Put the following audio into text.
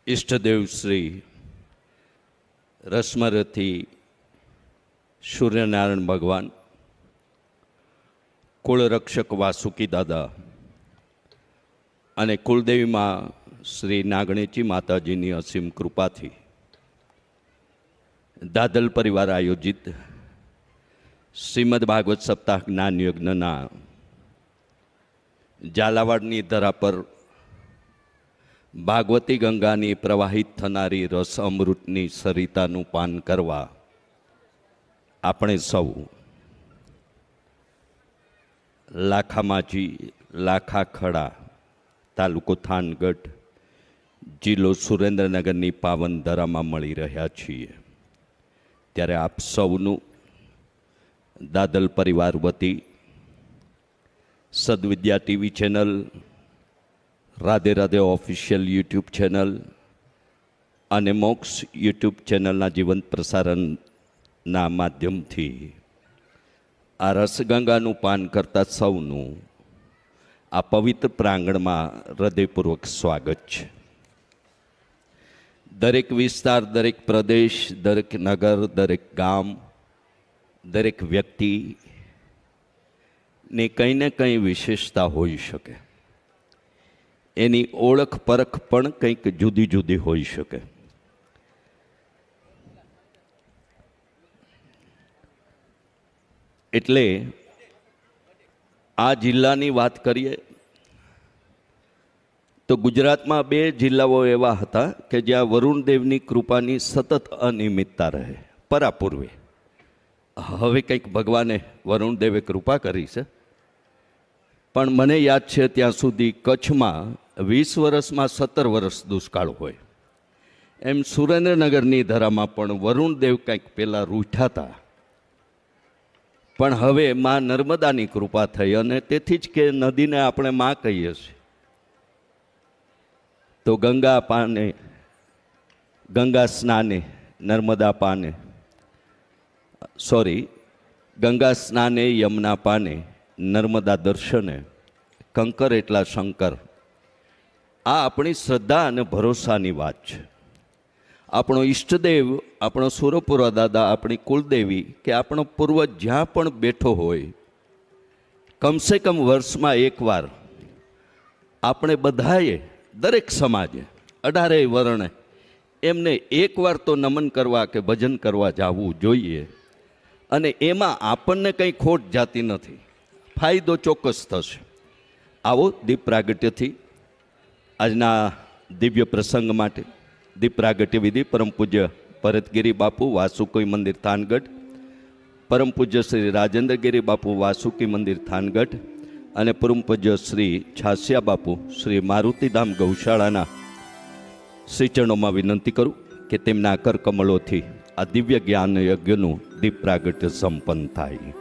ઈષ્ટદેવ શ્રી રસમરથી સૂર્યનારાયણ ભગવાન, કુળરક્ષક વાસુકી દાદા અને કુલદેવીમાં શ્રી નાગણેચી માતાજીની અસીમ કૃપાથી દાદલ પરિવાર આયોજિત શ્રીમદ ભાગવત સપ્તાહ જ્ઞાન યજ્ઞના ઝાલાવાડની ધરા પર ભાગવતી ગંગાની પ્રવાહિત થનારી રસ અમૃતની સરિતાનું પાન કરવા આપણે સૌ લાખામાજી, લાખાખડા, તાલુકો થાનગઢ, જિલ્લો સુરેન્દ્રનગરની પાવન ધરામાં મળી રહ્યા છીએ. ત્યારે આપ સૌનું દાદલ પરિવાર વતી Sadvidya TV channel, Radhe Radhe official YouTube channel અને મોક્ષ યુટ્યુબ ચેનલના જીવંત પ્રસારણના માધ્યમથી આ રસગંગાનું પાન કરતા સૌનું આ પવિત્ર પ્રાંગણમાં હૃદયપૂર્વક સ્વાગત છે. દરેક વિસ્તાર, દરેક પ્રદેશ, દરેક નગર, દરેક ગામ, દરેક વ્યક્તિની કંઈ ને કંઈ વિશેષતા હોઈ શકે. એની ઓળખ પરખ પણ કંઈક જુદી જુદી હોઈ શકે. એટલે આ જિલ્લાની વાત કરીએ તો ગુજરાતમાં 2 જિલ્લાઓ એવા હતા કે જ્યાં વરુણદેવની કૃપાની સતત અનિયમિતતા રહે. પરાપૂર્વે હવે કંઈક ભગવાને વરુણદેવે કૃપા કરી છે, પણ મને યાદ છે ત્યાં સુધી કચ્છમાં 20 વર્ષમાં 17 વર્ષ દુષ્કાળ હોય. એમ સુરેન્દ્રનગરની ધરામાં પણ વરુણદેવ કંઈક પહેલાં રૂઠા હતા, પણ હવે માં નર્મદાની કૃપા થઈ અને તેથી જ કે નદીને આપણે માં કહીએ છીએ. તો ગંગા પાને, ગંગા સ્નાને, નર્મદા પાને, ગંગા સ્નાને, યમુના પાને, નર્મદા દર્શને, કંકર એટલા શંકર. આ આપણી શ્રદ્ધા અને ભરોસાની વાત છે. આપણો ઈષ્ટદેવ, આપણો સુરપુરા દાદા, આપણી કુલદેવી કે આપણો પૂર્વજ જ્યાં પણ બેઠો હોય, કમસે કમ વર્ષમાં એકવાર આપણે બધાએ, દરેક સમાજે, 18 વર્ણે એમને એકવાર તો નમન કરવા કે ભજન કરવા જવું જોઈએ. અને એમાં આપણને કંઈ ખોટ જાતી નથી, ફાયદો ચોક્કસ થશે. આવો દીપ પ્રાગટ્યથી આજના દિવ્ય પ્રસંગ માટે દીપ પ્રાગટ્ય વિધિ પરમ પૂજ્ય ભરતગીરી બાપુ, વાસુકી મંદિર થાનગઢ, પરમ પૂજ્ય શ્રી રાજેન્દ્રગીરી બાપુ, વાસુકી મંદિર થાનગઢ અને પરમ પૂજ્ય શ્રી છાસિયા બાપુ, શ્રી મારુતિધામ ગૌશાળાના શ્રી ચરણોમાં વિનંતી કરું કે તેમના કરકમળોથી આ દિવ્ય જ્ઞાન યજ્ઞનું દીપ પ્રાગટ્ય સંપન્ન થાય.